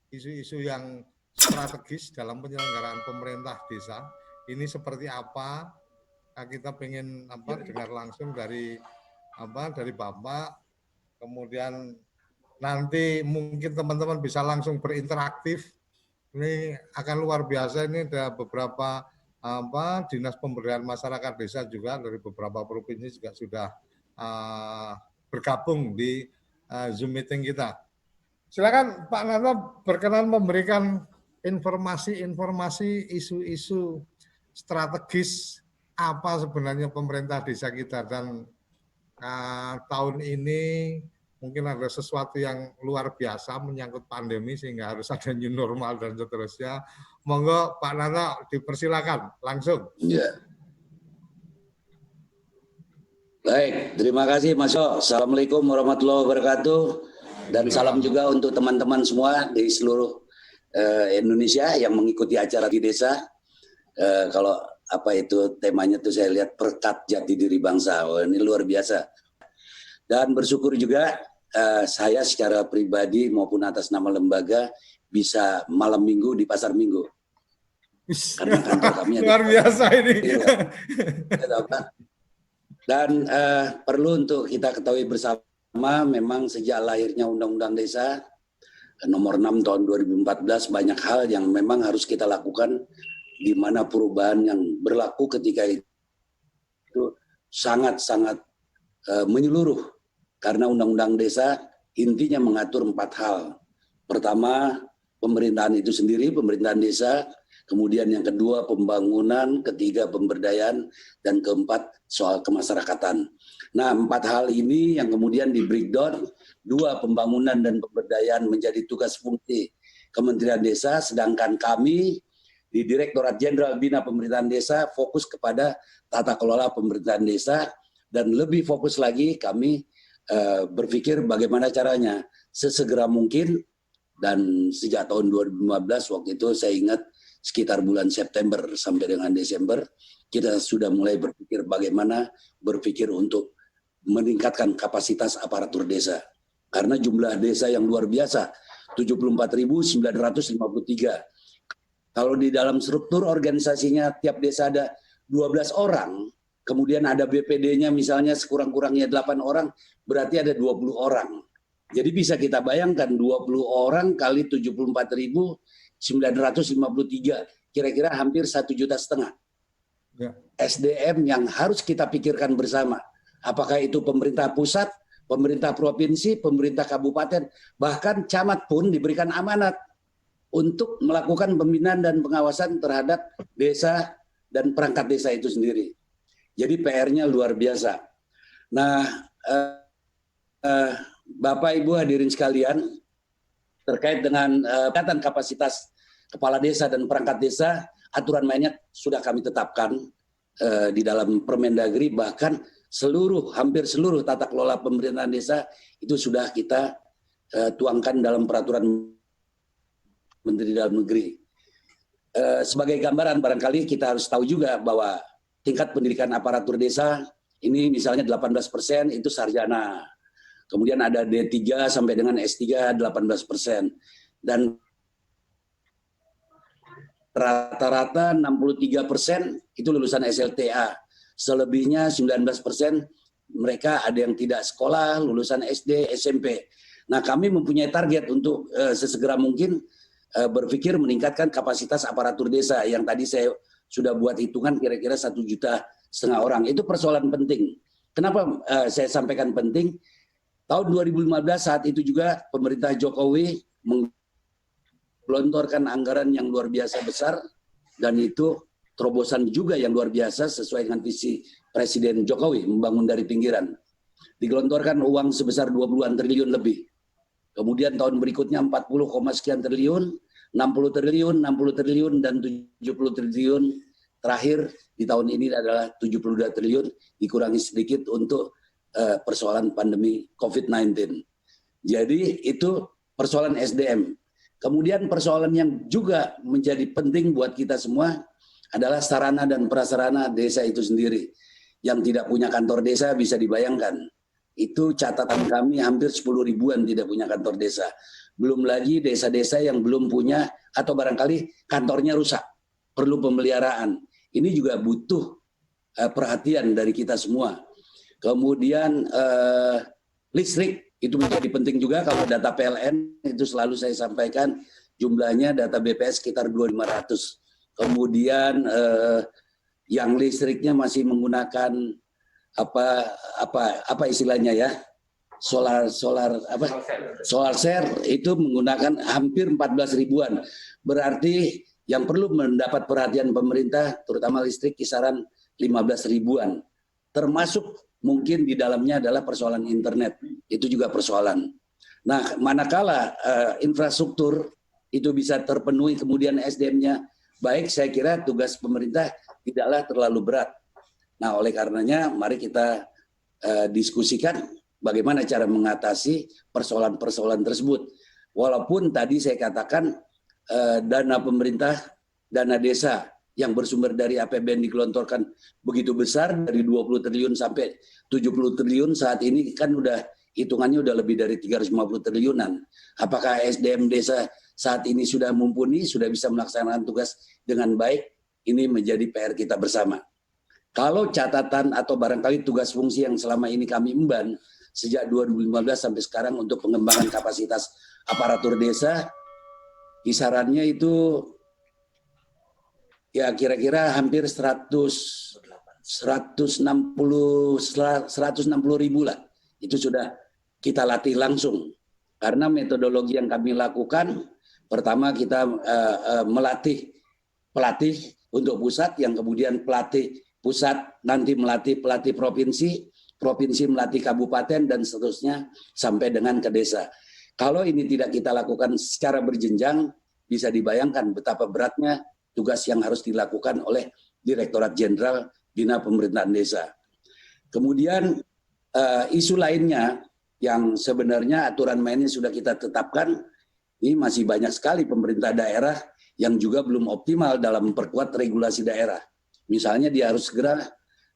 isu-isu yang strategis dalam penyelenggaraan pemerintah desa. Ini seperti apa? Kita pengen dengar langsung dari Bapak. Kemudian nanti mungkin teman-teman bisa langsung berinteraksi. Ini akan luar biasa. Ini ada beberapa dinas pemberdayaan masyarakat desa juga dari beberapa provinsi juga sudah bergabung di Zoom meeting kita. Silakan Pak Nana berkenan memberikan informasi-informasi isu-isu strategis apa sebenarnya pemerintah desa kita, dan tahun ini mungkin ada sesuatu yang luar biasa menyangkut pandemi sehingga harus ada new normal dan seterusnya. Monggo Pak Nana dipersilakan langsung. Ya. Baik, terima kasih Mas Jo. Assalamualaikum warahmatullahi wabarakatuh. Dan salam juga untuk teman-teman semua di seluruh Indonesia yang mengikuti acara di desa. Kalau apa itu temanya tuh saya lihat perkat jati diri bangsa. Oh, ini luar biasa. Dan bersyukur juga saya secara pribadi maupun atas nama lembaga bisa malam minggu di pasar minggu. Karena kantor kami luar biasa ini. Dan perlu untuk kita ketahui bersama, memang sejak lahirnya Undang-Undang Desa nomor 6 tahun 2014 banyak hal yang memang harus kita lakukan, di mana perubahan yang berlaku ketika itu sangat-sangat menyeluruh. Karena Undang-Undang Desa intinya mengatur 4 hal. Pertama, pemerintahan itu sendiri, pemerintahan desa. Kemudian yang kedua, pembangunan. Ketiga, pemberdayaan. Dan keempat, soal kemasyarakatan. Nah, 4 hal ini yang kemudian di breakdown. 2, pembangunan dan pemberdayaan menjadi tugas fungsi Kementerian Desa. Sedangkan kami di Direktorat Jenderal Bina Pemerintahan Desa fokus kepada tata kelola pemerintahan desa. Dan lebih fokus lagi kami berpikir bagaimana caranya sesegera mungkin. Dan sejak tahun 2015 waktu itu saya ingat sekitar bulan September sampai dengan Desember kita sudah mulai berpikir bagaimana untuk meningkatkan kapasitas aparatur desa. Karena jumlah desa yang luar biasa, 74.953. Kalau di dalam struktur organisasinya tiap desa ada 12 orang, kemudian ada BPD-nya misalnya sekurang-kurangnya 8 orang, berarti ada 20 orang. Jadi bisa kita bayangkan 20 orang kali 74.953, kira-kira hampir 1,5 juta. Ya. SDM yang harus kita pikirkan bersama. Apakah itu pemerintah pusat, pemerintah provinsi, pemerintah kabupaten, bahkan camat pun diberikan amanat untuk melakukan pembinaan dan pengawasan terhadap desa dan perangkat desa itu sendiri. Jadi PR-nya luar biasa. Nah, Bapak Ibu hadirin sekalian, terkait dengan peningkatan kapasitas kepala desa dan perangkat desa, aturan mainnya sudah kami tetapkan di dalam Permendagri, bahkan hampir seluruh tata kelola pemerintahan desa itu sudah kita tuangkan dalam peraturan Menteri Dalam Negeri. Sebagai gambaran barangkali kita harus tahu juga bahwa tingkat pendidikan aparatur desa ini misalnya 18% itu sarjana. Kemudian ada D3 sampai dengan S3 18%. Dan rata-rata 63% itu lulusan SLTA. Selebihnya 19% mereka ada yang tidak sekolah, lulusan SD, SMP. Nah, kami mempunyai target untuk sesegera mungkin berpikir meningkatkan kapasitas aparatur desa yang tadi saya sudah buat hitungan kira-kira 1,5 juta orang. Itu persoalan penting. Kenapa saya sampaikan penting? Tahun 2015 saat itu juga pemerintah Jokowi menggelontorkan anggaran yang luar biasa besar, dan itu terobosan juga yang luar biasa sesuai dengan visi Presiden Jokowi membangun dari pinggiran. Digelontorkan uang sebesar 20-an triliun lebih. Kemudian tahun berikutnya 40, sekian triliun, 60 triliun, 60 triliun, dan 70 triliun. Terakhir di tahun ini adalah 72 triliun, dikurangi sedikit untuk persoalan pandemi COVID-19. Jadi itu persoalan SDM. Kemudian persoalan yang juga menjadi penting buat kita semua adalah sarana dan prasarana desa itu sendiri. Yang tidak punya kantor desa bisa dibayangkan. Itu catatan kami hampir 10 ribuan tidak punya kantor desa. belum lagi desa-desa yang belum punya atau barangkali kantornya rusak, perlu pemeliharaan. Ini juga butuh perhatian dari kita semua. Kemudian listrik itu menjadi penting juga. Kalau data PLN itu selalu saya sampaikan jumlahnya data BPS sekitar 2.500. Kemudian yang listriknya masih menggunakan apa istilahnya ya, solar share itu menggunakan hampir 14 ribuan. Berarti yang perlu mendapat perhatian pemerintah terutama listrik kisaran 15 ribuan. Termasuk mungkin di dalamnya adalah persoalan internet, itu juga persoalan. Nah, manakala infrastruktur itu bisa terpenuhi kemudian SDM-nya baik, saya kira tugas pemerintah tidaklah terlalu berat. Nah, oleh karenanya mari kita diskusikan bagaimana cara mengatasi persoalan-persoalan tersebut. Walaupun tadi saya katakan dana pemerintah, dana desa yang bersumber dari APBN digelontorkan begitu besar dari 20 triliun sampai 70 triliun, saat ini kan udah hitungannya udah lebih dari 350 triliunan. Apakah SDM desa saat ini sudah mumpuni, sudah bisa melaksanakan tugas dengan baik? Ini menjadi PR kita bersama. Kalau catatan atau barangkali tugas fungsi yang selama ini kami emban sejak 2015 sampai sekarang untuk pengembangan kapasitas aparatur desa, kisarannya itu ya kira-kira hampir 160 ribu lah. Itu sudah kita latih langsung. Karena metodologi yang kami lakukan, pertama kita melatih pelatih untuk pusat, yang kemudian pelatih pusat nanti melatih pelatih provinsi, provinsi melatih kabupaten, dan seterusnya sampai dengan ke desa. Kalau ini tidak kita lakukan secara berjenjang, bisa dibayangkan betapa beratnya tugas yang harus dilakukan oleh Direktorat Jenderal Bina Pemerintahan Desa. Kemudian isu lainnya yang sebenarnya aturan mainnya sudah kita tetapkan, ini masih banyak sekali pemerintah daerah yang juga belum optimal dalam memperkuat regulasi daerah. Misalnya dia harus segera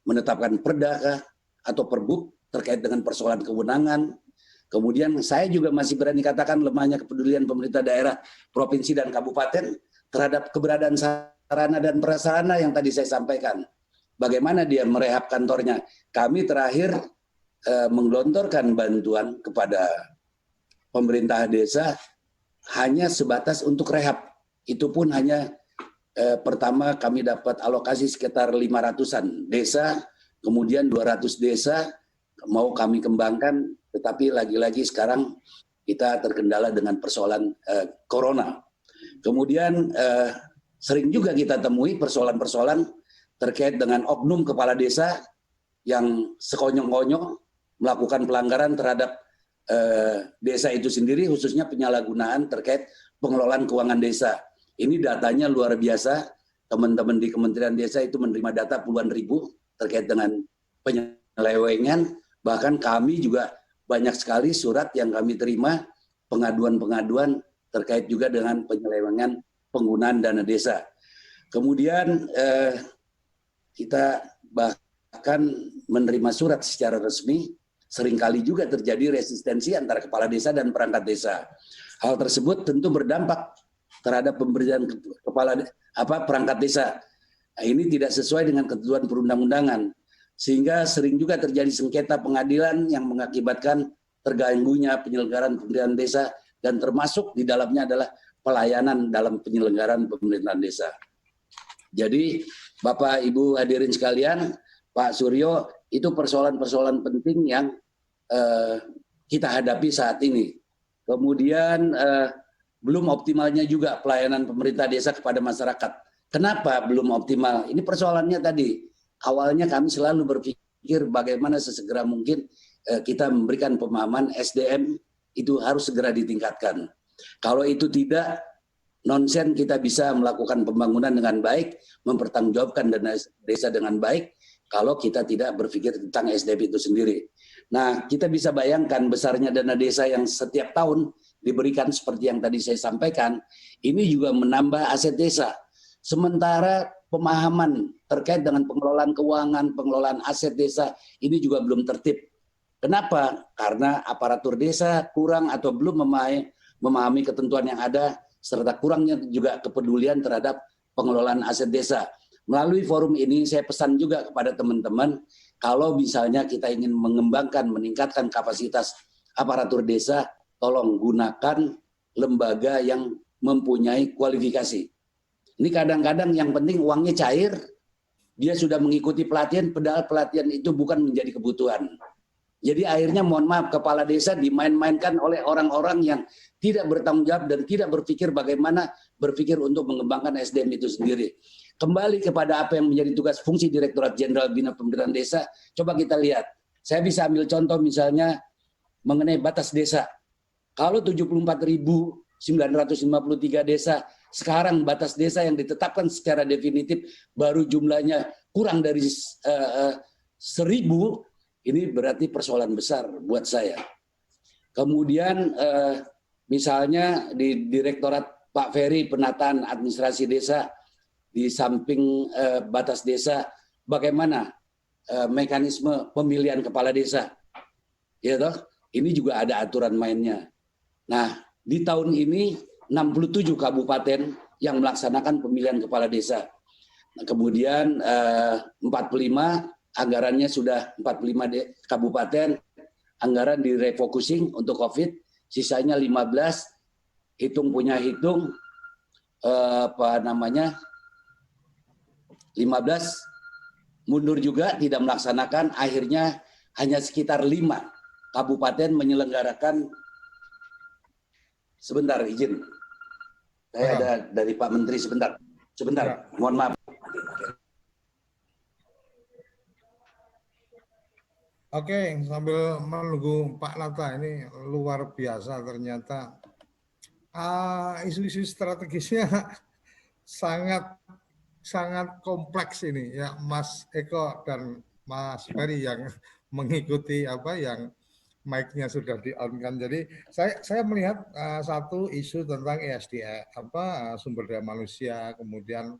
menetapkan perda atau perbuk terkait dengan persoalan kewenangan. Kemudian saya juga masih berani katakan lemahnya kepedulian pemerintah daerah, provinsi dan kabupaten terhadap keberadaan sarana dan prasarana yang tadi saya sampaikan. Bagaimana dia merehab kantornya? Kami terakhir menggelontorkan bantuan kepada pemerintah desa hanya sebatas untuk rehab. Itu pun hanya pertama kami dapat alokasi sekitar 500-an desa, kemudian 200 desa mau kami kembangkan, tetapi lagi-lagi sekarang kita terkendala dengan persoalan corona. Kemudian sering juga kita temui persoalan-persoalan terkait dengan oknum kepala desa yang sekonyong-konyong melakukan pelanggaran terhadap desa itu sendiri, khususnya penyalahgunaan terkait pengelolaan keuangan desa. Ini datanya luar biasa. Teman-teman di Kementerian Desa itu menerima data puluhan ribu terkait dengan penyelewengan. Bahkan kami juga banyak sekali surat yang kami terima, pengaduan-pengaduan terkait juga dengan penyelewengan penggunaan dana desa. Kemudian kita bahkan menerima surat secara resmi, seringkali juga terjadi resistensi antara kepala desa dan perangkat desa. Hal tersebut tentu berdampak terhadap pemberian perangkat desa. Nah, ini tidak sesuai dengan ketentuan perundang-undangan, sehingga sering juga terjadi sengketa pengadilan yang mengakibatkan terganggunya penyelenggaraan pemerintahan desa, dan termasuk di dalamnya adalah pelayanan dalam penyelenggaraan pemerintahan desa. Jadi Bapak Ibu hadirin sekalian, Pak Suryo, itu persoalan-persoalan penting yang kita hadapi saat ini. Kemudian belum optimalnya juga pelayanan pemerintah desa kepada masyarakat. Kenapa belum optimal? Ini persoalannya tadi. Awalnya kami selalu berpikir bagaimana sesegera mungkin kita memberikan pemahaman SDM itu harus segera ditingkatkan. Kalau itu tidak, nonsen kita bisa melakukan pembangunan dengan baik, mempertanggungjawabkan dana desa dengan baik, kalau kita tidak berpikir tentang SDM itu sendiri. Nah, kita bisa bayangkan besarnya dana desa yang setiap tahun diberikan seperti yang tadi saya sampaikan, ini juga menambah aset desa. Sementara pemahaman terkait dengan pengelolaan keuangan, pengelolaan aset desa, ini juga belum tertib. Kenapa? Karena aparatur desa kurang atau belum memahami ketentuan yang ada, serta kurangnya juga kepedulian terhadap pengelolaan aset desa. Melalui forum ini saya pesan juga kepada teman-teman, kalau misalnya kita ingin mengembangkan, meningkatkan kapasitas aparatur desa, tolong gunakan lembaga yang mempunyai kualifikasi. Ini kadang-kadang yang penting uangnya cair, dia sudah mengikuti pelatihan, padahal pelatihan itu bukan menjadi kebutuhan. Jadi akhirnya mohon maaf, kepala desa dimain-mainkan oleh orang-orang yang tidak bertanggung jawab dan tidak berpikir bagaimana berpikir untuk mengembangkan SDM itu sendiri. Kembali kepada apa yang menjadi tugas fungsi Direktorat Jenderal Bina Pemberdayaan Desa, coba kita lihat. Saya bisa ambil contoh misalnya mengenai batas desa. Kalau 74.953 desa, sekarang batas desa yang ditetapkan secara definitif baru jumlahnya kurang dari 1.000, ini berarti persoalan besar buat saya. Kemudian misalnya di Direktorat Pak Ferry Penataan Administrasi Desa, di samping batas desa, bagaimana mekanisme pemilihan kepala desa? Ya toh, ini juga ada aturan mainnya. Nah, di tahun ini 67 kabupaten yang melaksanakan pemilihan kepala desa. Nah, kemudian 45 anggarannya sudah 45 kabupaten, anggaran direfocusing untuk COVID, sisanya 15, hitung 15 mundur juga tidak melaksanakan, akhirnya hanya sekitar 5 kabupaten menyelenggarakan. Sebentar, izin. Saya ada dari Pak Menteri sebentar. Sebentar, mohon maaf. Oke, sambil menunggu Pak Lata, ini luar biasa ternyata. Isu-isu strategisnya sangat kompleks ini ya, Mas Eko dan Mas Ferry yang mengikuti yang mic-nya sudah di-on-kan. Jadi saya melihat satu isu tentang ESDM, sumber daya manusia, kemudian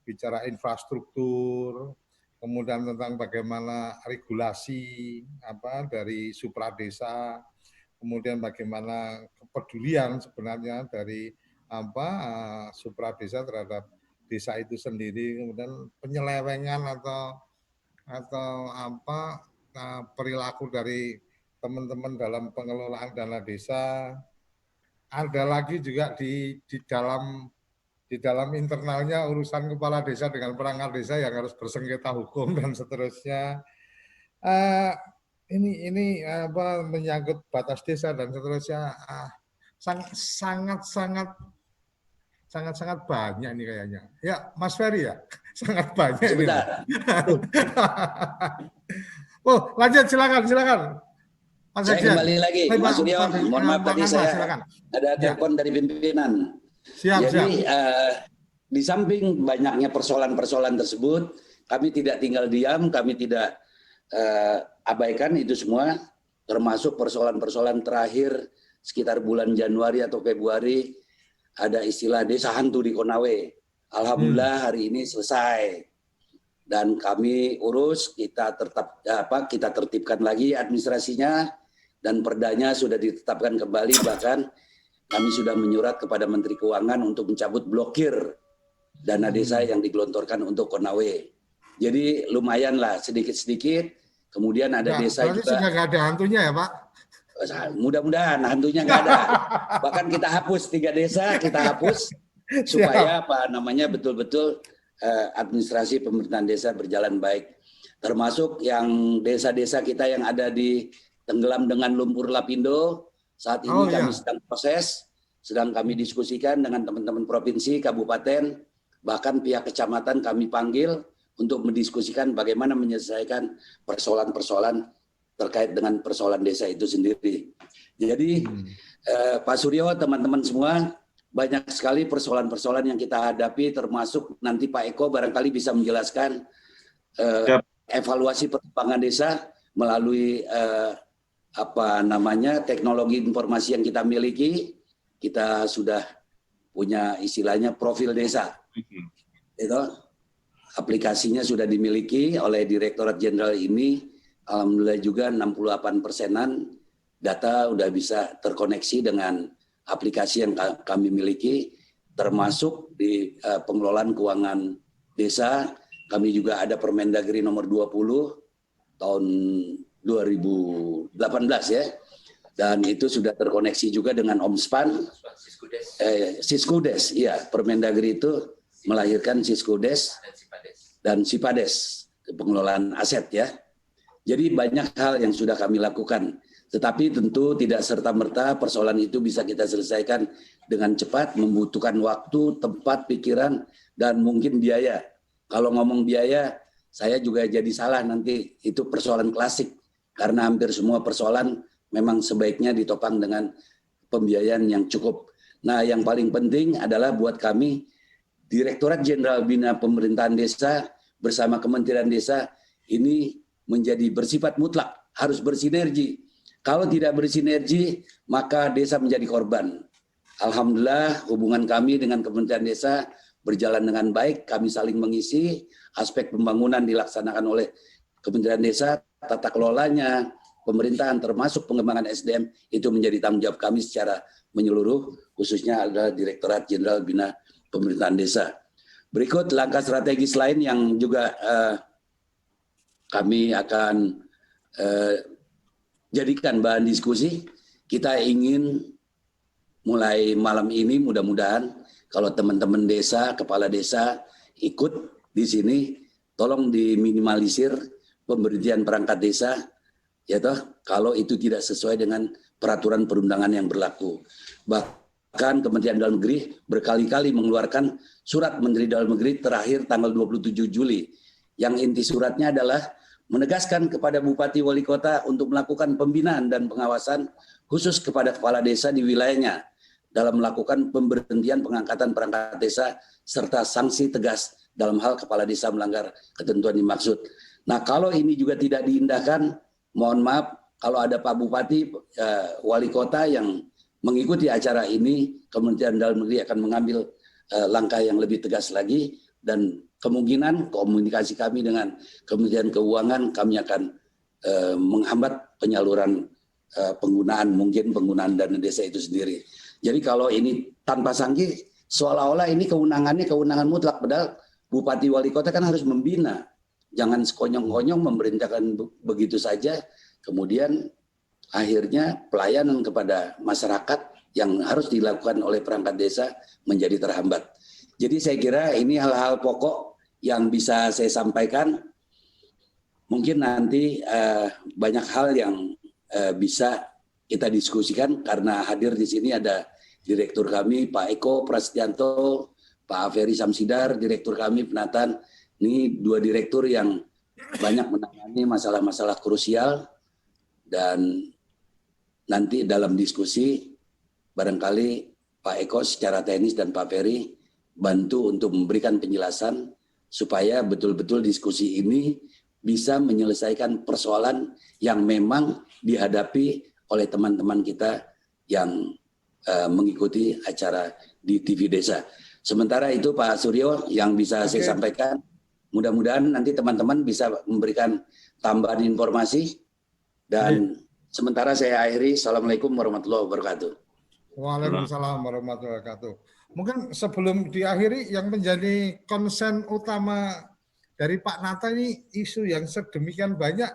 bicara infrastruktur, kemudian tentang bagaimana regulasi dari supradesa, kemudian bagaimana kepedulian sebenarnya dari supradesa terhadap desa itu sendiri, kemudian penyelewengan atau perilaku dari teman-teman dalam pengelolaan dana desa. Ada lagi juga di dalam internalnya urusan kepala desa dengan perangkat desa yang harus bersengketa hukum dan seterusnya. Ini menyangkut batas desa dan seterusnya. Sangat banyak ini kayaknya. Ya, Mas Ferry ya, sangat banyak. Sebentar. Oh, lanjut, silakan. Mas saya kembali lagi, Mas Suryo. Mohon maaf tadi saya silakan. Ada telepon dari pimpinan. Jadi di samping banyaknya persoalan-persoalan tersebut, kami tidak tinggal diam, kami tidak abaikan itu semua, termasuk persoalan-persoalan terakhir sekitar bulan Januari atau Februari, ada istilah desa hantu di Konawe. Alhamdulillah hari ini selesai dan kami urus, kita tertibkan lagi administrasinya dan perdanya sudah ditetapkan kembali, bahkan kami sudah menyurat kepada Menteri Keuangan untuk mencabut blokir dana desa yang digelontorkan untuk Konawe. Jadi lumayan lah sedikit-sedikit. Kemudian ada desa juga. Sudah nggak ada hantunya ya Pak? Mudah-mudahan hantunya nggak ada. Bahkan kita hapus 3 desa, kita hapus supaya betul-betul administrasi pemerintahan desa berjalan baik. Termasuk yang desa-desa kita yang ada di tenggelam dengan lumpur lapindo, saat ini kami sedang proses, sedang kami diskusikan dengan teman-teman provinsi, kabupaten, bahkan pihak kecamatan kami panggil untuk mendiskusikan bagaimana menyelesaikan persoalan-persoalan terkait dengan persoalan desa itu sendiri. Jadi Pak Suryo, teman-teman semua, banyak sekali persoalan-persoalan yang kita hadapi, termasuk nanti Pak Eko barangkali bisa menjelaskan evaluasi perkembangan desa melalui teknologi informasi yang kita miliki. Kita sudah punya istilahnya profil desa. Itu aplikasinya sudah dimiliki oleh Direktorat Jenderal ini. Alhamdulillah juga 68%-an data udah bisa terkoneksi dengan aplikasi yang kami miliki, termasuk di pengelolaan keuangan desa. Kami juga ada Permendagri nomor 20 tahun 2018 ya. Dan itu sudah terkoneksi juga dengan Omspan. Siskudes, iya. Permendagri itu melahirkan Siskudes dan Sipades, pengelolaan aset ya. Jadi banyak hal yang sudah kami lakukan. Tetapi tentu tidak serta-merta persoalan itu bisa kita selesaikan dengan cepat, membutuhkan waktu, tempat, pikiran, dan mungkin biaya. Kalau ngomong biaya, saya juga jadi salah nanti, itu persoalan klasik. Karena hampir semua persoalan memang sebaiknya ditopang dengan pembiayaan yang cukup. Nah, yang paling penting adalah buat kami, Direktorat Jenderal Bina Pemerintahan Desa bersama Kementerian Desa ini menjadi bersifat mutlak, harus bersinergi. Kalau tidak bersinergi, maka desa menjadi korban. Alhamdulillah hubungan kami dengan Kementerian Desa berjalan dengan baik, kami saling mengisi, aspek pembangunan dilaksanakan oleh Kementerian Desa, tata kelolanya, pemerintahan termasuk pengembangan SDM itu menjadi tanggung jawab kami secara menyeluruh, khususnya adalah Direktorat Jenderal Bina Pemerintahan Desa. Berikut langkah strategis lain yang juga kami akan jadikan bahan diskusi. Kita ingin mulai malam ini mudah-mudahan kalau teman-teman desa, kepala desa ikut di sini, tolong diminimalisir pemberhentian perangkat desa, ya toh, kalau itu tidak sesuai dengan peraturan perundangan yang berlaku. Bahkan Kementerian Dalam Negeri berkali-kali mengeluarkan surat Menteri Dalam Negeri terakhir tanggal 27 Juli. Yang inti suratnya adalah menegaskan kepada Bupati Wali Kota untuk melakukan pembinaan dan pengawasan khusus kepada kepala desa di wilayahnya dalam melakukan pemberhentian pengangkatan perangkat desa serta sanksi tegas dalam hal kepala desa melanggar ketentuan dimaksud. Nah, kalau ini juga tidak diindahkan, mohon maaf kalau ada Pak Bupati, Wali Kota yang mengikuti acara ini, Kementerian Dalam Negeri akan mengambil langkah yang lebih tegas lagi, dan kemungkinan komunikasi kami dengan Kementerian Keuangan, kami akan menghambat penyaluran penggunaan dana desa itu sendiri. Jadi kalau ini tanpa sanksi, seolah-olah ini kewenangan mutlak, padahal Bupati Wali Kota kan harus membina. Jangan sekonyong-konyong memerintahkan begitu saja, kemudian akhirnya pelayanan kepada masyarakat yang harus dilakukan oleh perangkat desa menjadi terhambat. Jadi saya kira ini hal-hal pokok yang bisa saya sampaikan. Mungkin nanti banyak hal yang bisa kita diskusikan karena hadir di sini ada direktur kami Pak Eko Prasetyanto, Pak Ferry Samsidar, direktur kami penataan. Ini dua direktur yang banyak menangani masalah-masalah krusial, dan nanti dalam diskusi barangkali Pak Eko secara teknis dan Pak Ferry bantu untuk memberikan penjelasan supaya betul-betul diskusi ini bisa menyelesaikan persoalan yang memang dihadapi oleh teman-teman kita yang mengikuti acara di TV Desa. Sementara itu Pak Suryo yang bisa saya sampaikan, mudah-mudahan nanti teman-teman bisa memberikan tambahan informasi, dan sementara saya akhiri. Assalamualaikum warahmatullahi wabarakatuh. Waalaikumsalam warahmatullahi wabarakatuh. Mungkin sebelum diakhiri, yang menjadi konsen utama dari Pak Nata ini isu yang sedemikian banyak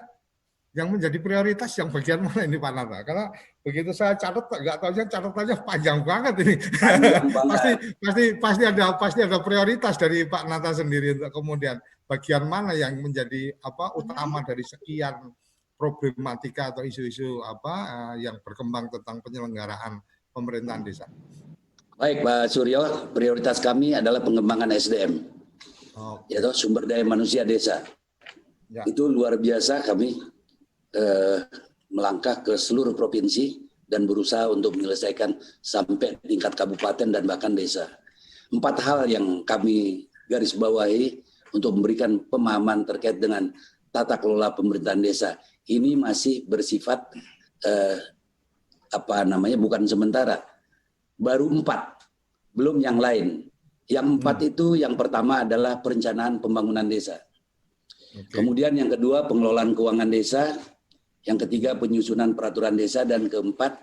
yang menjadi prioritas yang bagian mana ini Pak Nata? Karena begitu saya catat, nggak tahu aja catatannya panjang banget ini. pasti ada prioritas dari Pak Nata sendiri untuk kemudian bagian mana yang menjadi utama dari sekian problematika atau isu-isu yang berkembang tentang penyelenggaraan pemerintahan desa. Baik Pak Suryo, prioritas kami adalah pengembangan SDM, yaitu sumber daya manusia desa. Ya. Itu luar biasa, kami melangkah ke seluruh provinsi dan berusaha untuk menyelesaikan sampai tingkat kabupaten dan bahkan desa. 4 hal yang kami garis bawahi untuk memberikan pemahaman terkait dengan tata kelola pemerintahan desa. Ini masih bersifat bukan sementara. Baru 4, belum yang lain. Yang 4 itu yang pertama adalah perencanaan pembangunan desa. Kemudian yang kedua pengelolaan keuangan desa, yang ketiga penyusunan peraturan desa, dan keempat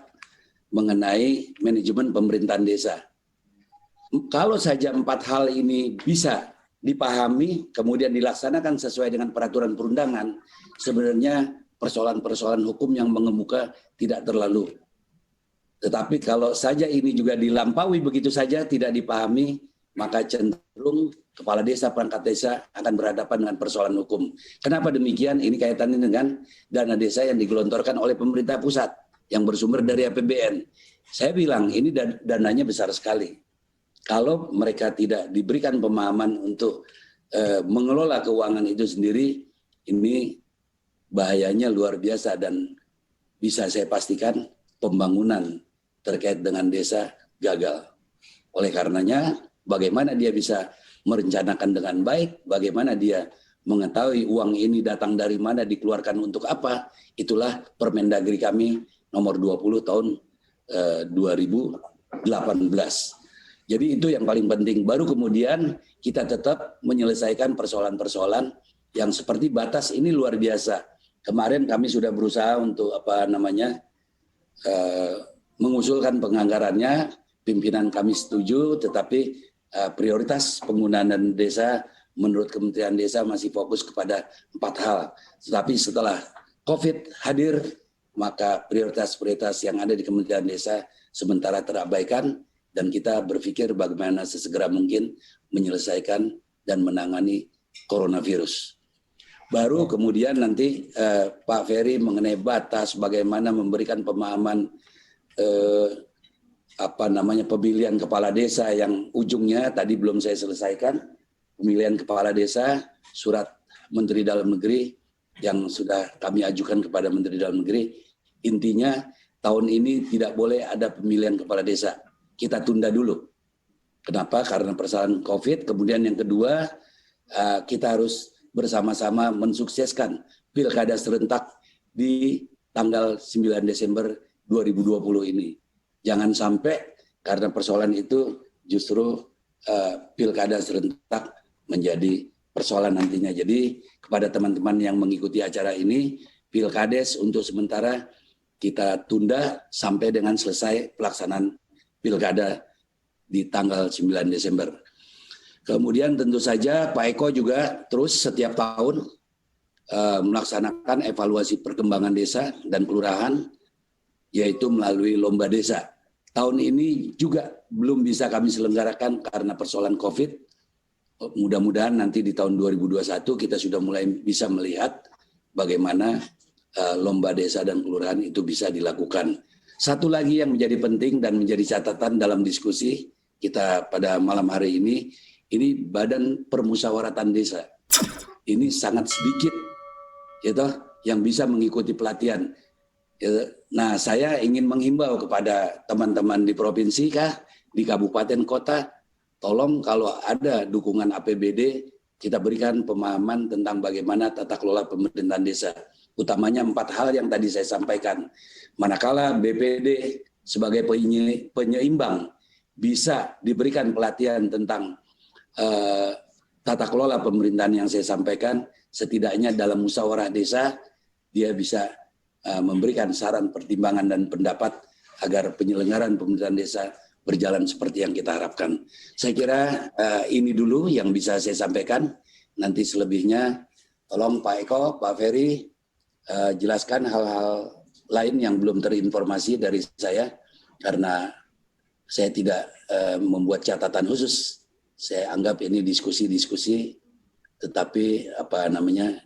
mengenai manajemen pemerintahan desa. Kalau saja 4 hal ini bisa dipahami, kemudian dilaksanakan sesuai dengan peraturan perundangan, sebenarnya persoalan-persoalan hukum yang mengemuka tidak terlalu. Tetapi kalau saja ini juga dilampaui begitu saja, tidak dipahami, maka cenderung kepala desa, perangkat desa akan berhadapan dengan persoalan hukum. Kenapa demikian? Ini kaitannya dengan dana desa yang digelontorkan oleh pemerintah pusat yang bersumber dari APBN. Saya bilang ini dananya besar sekali. Kalau mereka tidak diberikan pemahaman untuk mengelola keuangan itu sendiri, ini bahayanya luar biasa dan bisa saya pastikan pembangunan terkait dengan desa gagal. Oleh karenanya, bagaimana dia bisa merencanakan dengan baik, bagaimana dia mengetahui uang ini datang dari mana, dikeluarkan untuk apa, itulah Permendagri kami nomor 20 tahun 2018. Jadi itu yang paling penting. Baru kemudian kita tetap menyelesaikan persoalan-persoalan yang seperti batas ini luar biasa. Kemarin kami sudah berusaha untuk mengusulkan penganggarannya, pimpinan kami setuju, tetapi prioritas penggunaan dana desa menurut Kementerian Desa masih fokus kepada 4 hal. Tetapi setelah COVID hadir, maka prioritas-prioritas yang ada di Kementerian Desa sementara terabaikan, dan kita berpikir bagaimana sesegera mungkin menyelesaikan dan menangani coronavirus. Baru kemudian nanti Pak Ferry mengenai batas, bagaimana memberikan pemahaman pemilihan kepala desa yang ujungnya tadi belum saya selesaikan, pemilihan kepala desa, surat Menteri Dalam Negeri yang sudah kami ajukan kepada Menteri Dalam Negeri, intinya tahun ini tidak boleh ada pemilihan kepala desa. Kita tunda dulu. Kenapa? Karena persoalan COVID. Kemudian yang kedua, kita harus bersama-sama mensukseskan pilkada serentak di tanggal 9 Desember 2020 ini. Jangan sampai karena persoalan itu justru pilkada serentak menjadi persoalan nantinya. Jadi kepada teman-teman yang mengikuti acara ini, pilkades untuk sementara kita tunda sampai dengan selesai pelaksanaan pilkada di tanggal 9 Desember. Kemudian tentu saja Pak Eko juga terus setiap tahun melaksanakan evaluasi perkembangan desa dan kelurahan, yaitu melalui lomba desa. Tahun ini juga belum bisa kami selenggarakan karena persoalan COVID. Mudah-mudahan nanti di tahun 2021 kita sudah mulai bisa melihat bagaimana lomba desa dan kelurahan itu bisa dilakukan. Satu lagi yang menjadi penting dan menjadi catatan dalam diskusi kita pada malam hari ini Badan Permusyawaratan Desa. Ini sangat sedikit gitu, yang bisa mengikuti pelatihan. Nah, saya ingin menghimbau kepada teman-teman di provinsi di kabupaten kota, tolong kalau ada dukungan APBD, kita berikan pemahaman tentang bagaimana tata kelola pemerintahan desa. Utamanya 4 hal yang tadi saya sampaikan. Manakala BPD sebagai penyeimbang bisa diberikan pelatihan tentang tata kelola pemerintahan yang saya sampaikan, setidaknya dalam musyawarah desa dia bisa memberikan saran, pertimbangan dan pendapat agar penyelenggaraan pemerintahan desa berjalan seperti yang kita harapkan. Saya kira ini dulu yang bisa saya sampaikan. Nanti selebihnya tolong Pak Eko, Pak Ferry jelaskan hal-hal lain yang belum terinformasi dari saya, karena saya tidak membuat catatan khusus. Saya anggap ini diskusi-diskusi, tetapi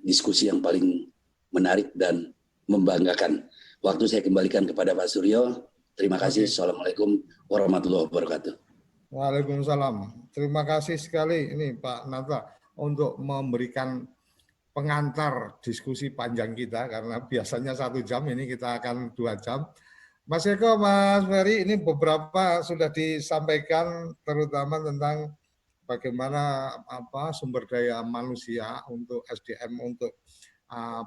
diskusi yang paling menarik dan membanggakan. Waktu saya kembalikan kepada Pak Suryo. Terima kasih. Assalamualaikum warahmatullahi wabarakatuh. Waalaikumsalam. Terima kasih sekali ini Pak Nata untuk memberikan pengantar diskusi panjang kita, karena biasanya 1 jam, ini kita akan 2 jam. Mas Eko, Mas Ferry, ini beberapa sudah disampaikan, terutama tentang bagaimana sumber daya manusia untuk SDM untuk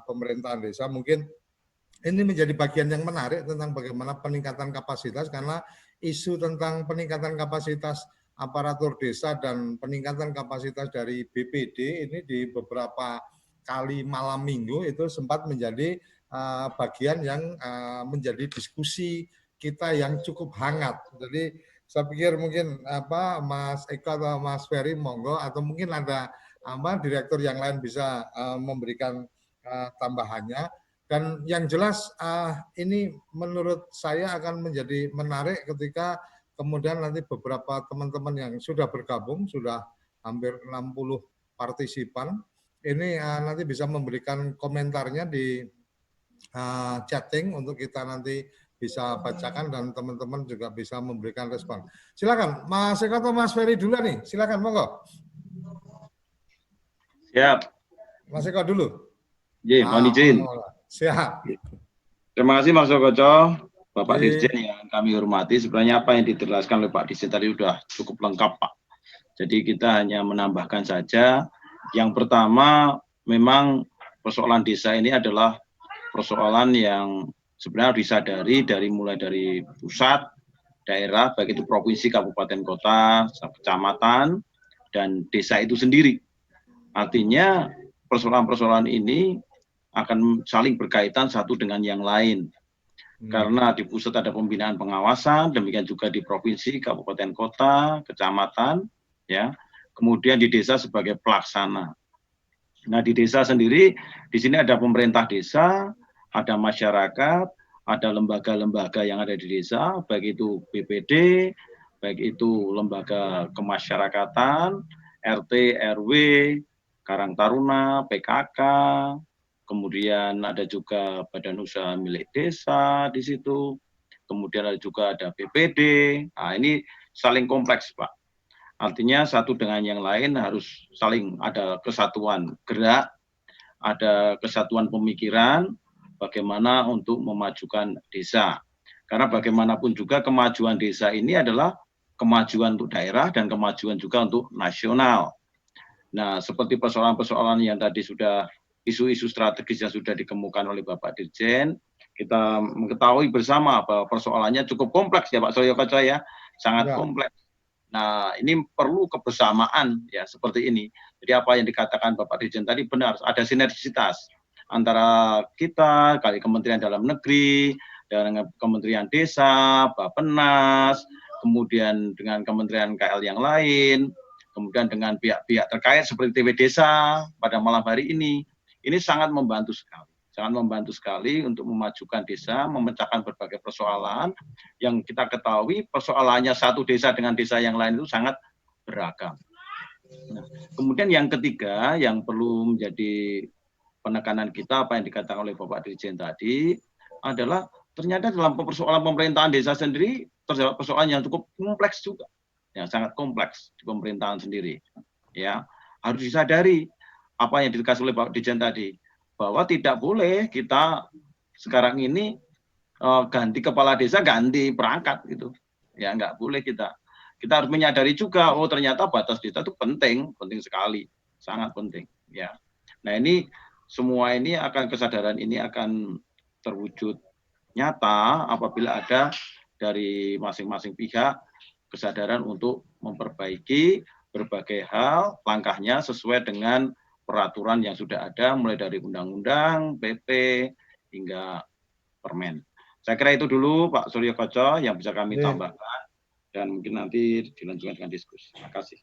pemerintahan desa. Mungkin ini menjadi bagian yang menarik tentang bagaimana peningkatan kapasitas, karena isu tentang peningkatan kapasitas aparatur desa dan peningkatan kapasitas dari BPD ini di beberapa kali malam minggu itu sempat menjadi bagian yang menjadi diskusi kita yang cukup hangat. Jadi saya pikir mungkin Mas Eko atau Mas Ferry monggo, atau mungkin ada direktur yang lain bisa memberikan tambahannya. Dan yang jelas ini menurut saya akan menjadi menarik ketika kemudian nanti beberapa teman-teman yang sudah bergabung, sudah hampir 60 partisipan, ini nanti bisa memberikan komentarnya di chatting untuk kita nanti bisa bacakan dan teman-teman juga bisa memberikan respon. Silakan Mas Eko atau Mas Ferry dulu nih, silakan monggo. Siap. Mas Eko dulu. Mohon izin. Siap. Terima kasih Mas Sokoco, Bapak Dirjen yang kami hormati. Sebenarnya apa yang dijelaskan oleh Pak Dirjen tadi sudah cukup lengkap, Pak. Jadi kita hanya menambahkan saja. Yang pertama, memang persoalan desa ini adalah persoalan yang sebenarnya disadari mulai dari pusat, daerah, baik itu provinsi, kabupaten, kota, kecamatan, dan desa itu sendiri. Artinya persoalan-persoalan ini akan saling berkaitan satu dengan yang lain. Karena di pusat ada pembinaan pengawasan, demikian juga di provinsi, kabupaten, kota, kecamatan, ya. Kemudian di desa sebagai pelaksana. Nah, di desa sendiri, di sini ada pemerintah desa, ada masyarakat, ada lembaga-lembaga yang ada di desa, baik itu BPD, baik itu lembaga kemasyarakatan, RT, RW, Karang Taruna, PKK, kemudian ada juga badan usaha milik desa di situ, kemudian juga ada BPD. Nah, ini saling kompleks, Pak. Artinya satu dengan yang lain harus saling ada kesatuan gerak, ada kesatuan pemikiran, bagaimana untuk memajukan desa. Karena bagaimanapun juga kemajuan desa ini adalah kemajuan untuk daerah dan kemajuan juga untuk nasional. Nah, seperti persoalan-persoalan yang tadi sudah isu-isu strategis yang sudah dikemukakan oleh Bapak Dirjen, kita mengetahui bersama bahwa persoalannya cukup kompleks ya Pak Suryo Koco ya, sangat kompleks. Nah, ini perlu kebersamaan ya seperti ini. Jadi apa yang dikatakan Bapak Dirjen tadi benar, ada sinergisitas antara kita, kali Kementerian Dalam Negeri, dengan Kementerian Desa, Bappenas, kemudian dengan Kementerian KL yang lain, kemudian dengan pihak-pihak terkait seperti TW Desa pada malam hari ini sangat membantu sekali untuk memajukan desa, memecahkan berbagai persoalan yang kita ketahui persoalannya satu desa dengan desa yang lain itu sangat beragam. Nah, kemudian yang ketiga yang perlu menjadi penekanan kita apa yang dikatakan oleh Bapak Dirjen tadi adalah ternyata dalam persoalan pemerintahan desa sendiri terdapat persoalan yang cukup kompleks juga. Yang sangat kompleks di pemerintahan sendiri, ya harus disadari apa yang dikasih oleh Pak Dirjen tadi bahwa tidak boleh kita sekarang ini ganti kepala desa ganti perangkat gitu, ya nggak boleh kita harus menyadari juga ternyata batas desa itu penting sekali, sangat penting, ya. Nah ini semua ini kesadaran ini akan terwujud nyata apabila ada dari masing-masing pihak kesadaran untuk memperbaiki berbagai hal, langkahnya sesuai dengan peraturan yang sudah ada, mulai dari undang-undang, PP, hingga permen. Saya kira itu dulu Pak Suryo Koco yang bisa kami tambahkan, dan mungkin nanti dilanjutkan dengan diskusi. Terima kasih.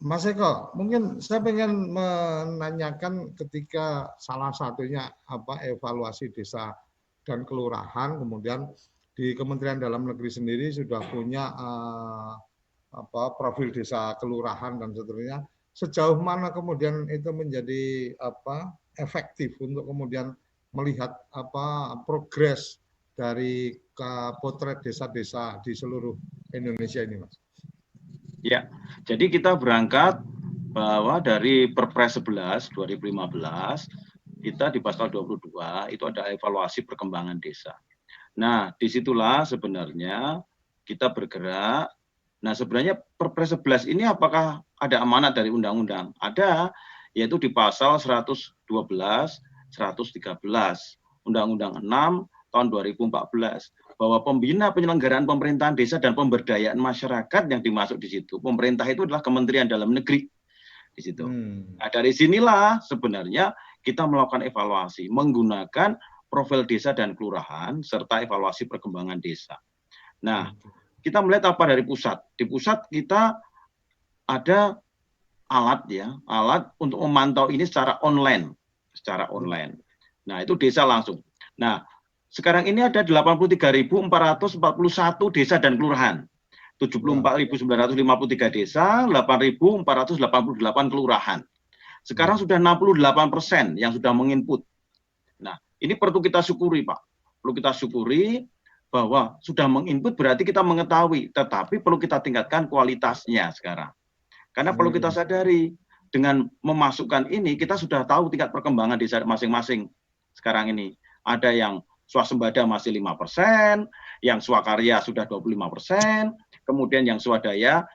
Mas Eko, mungkin saya ingin menanyakan ketika salah satunya evaluasi desa dan kelurahan, kemudian di Kementerian Dalam Negeri sendiri sudah punya profil desa kelurahan dan seterusnya. Sejauh mana kemudian itu menjadi efektif untuk kemudian melihat progres dari potret desa-desa di seluruh Indonesia ini, Mas? Ya, jadi kita berangkat bahwa dari Perpres 11 2015 kita di pasal 22 itu ada evaluasi perkembangan desa. Nah, disitulah sebenarnya kita bergerak. Nah, sebenarnya Perpres 11 ini apakah ada amanat dari undang-undang? Ada, yaitu di pasal 112, 113, Undang-Undang 6 tahun 2014, bahwa pembina penyelenggaraan pemerintahan desa dan pemberdayaan masyarakat yang dimasuk di situ, pemerintah itu adalah Kementerian Dalam Negeri di situ. Nah, dari sinilah sebenarnya kita melakukan evaluasi menggunakan profil desa dan kelurahan serta evaluasi perkembangan desa. Nah, kita melihat apa dari pusat. Di pusat kita ada alat ya, alat untuk memantau ini secara online. Nah, itu desa langsung. Nah, sekarang ini ada 83.441 desa dan kelurahan. 74.953 desa, 8.488 kelurahan. Sekarang sudah 68% yang sudah menginput. Nah, ini perlu kita syukuri, Pak. Perlu kita syukuri bahwa sudah menginput berarti kita mengetahui, tetapi perlu kita tingkatkan kualitasnya sekarang. Karena perlu kita sadari, dengan memasukkan ini, kita sudah tahu tingkat perkembangan desa masing-masing sekarang ini. Ada yang swasembada masih 5%, yang swakarya sudah 25%, kemudian yang swadaya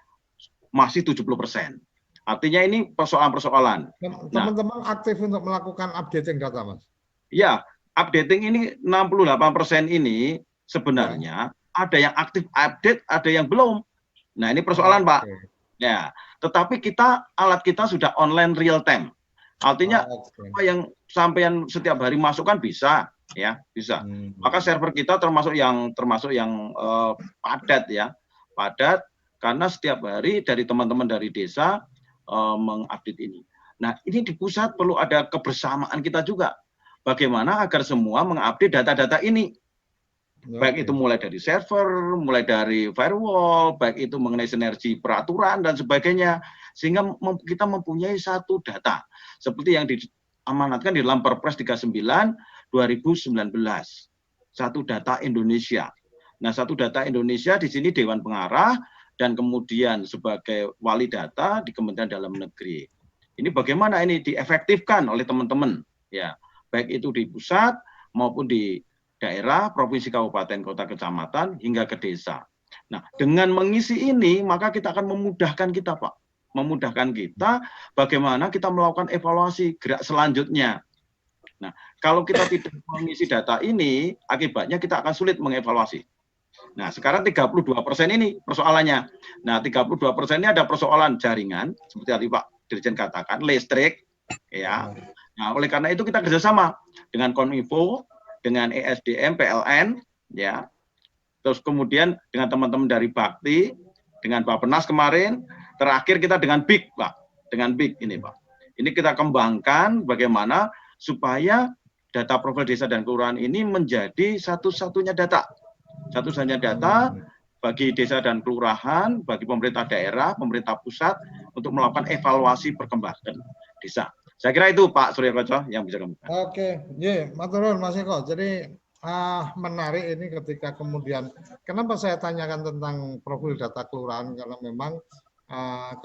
masih 70%. Artinya ini persoalan-persoalan. Teman-teman aktif untuk melakukan updating data, Mas? Ya, updating ini 68% ini sebenarnya ada yang aktif update, ada yang belum. Nah, ini persoalan, Pak. Ya, tetapi alat kita sudah online real time. Artinya apa yang sampean setiap hari masukkan bisa, ya, bisa. Maka server kita termasuk yang padat ya, padat karena setiap hari dari teman-teman dari desa mengupdate ini. Nah, ini di pusat perlu ada kebersamaan kita juga. Bagaimana agar semua mengupdate data-data ini. Baik itu mulai dari server, mulai dari firewall, baik itu mengenai sinergi peraturan dan sebagainya, sehingga kita mempunyai satu data seperti yang diamanatkan di dalam Perpres 39 2019. Satu data Indonesia. Nah, satu data Indonesia di sini Dewan Pengarah dan kemudian sebagai wali data di Kementerian Dalam Negeri. Ini bagaimana ini diefektifkan oleh teman-teman, ya, baik itu di pusat maupun di daerah, provinsi, kabupaten, kota, kecamatan, hingga ke desa. Nah, dengan mengisi ini, maka kita akan memudahkan kita, Pak. Memudahkan kita bagaimana kita melakukan evaluasi gerak selanjutnya. Nah, kalau kita tidak mengisi data ini, akibatnya kita akan sulit mengevaluasi. Nah, sekarang 32% ini persoalannya. Nah, 32% ini ada persoalan jaringan, seperti tadi Pak Dirjen katakan, listrik, ya. Nah, oleh karena itu kita kerjasama dengan Kominfo, dengan ESDM, PLN, ya, terus kemudian dengan teman-teman dari Bakti, dengan Bappenas kemarin, terakhir kita dengan BIK, Pak, dengan BIK ini, Pak. Ini kita kembangkan bagaimana supaya data profil desa dan kelurahan ini menjadi satu-satunya data bagi desa dan kelurahan, bagi pemerintah daerah, pemerintah pusat untuk melakukan evaluasi perkembangan desa. Saya kira itu Pak Surya Koco yang bisa kami. Oke, ya, matur nuwun Mas Eko. Jadi menarik ini ketika kemudian kenapa saya tanyakan tentang profil data kelurahan, karena memang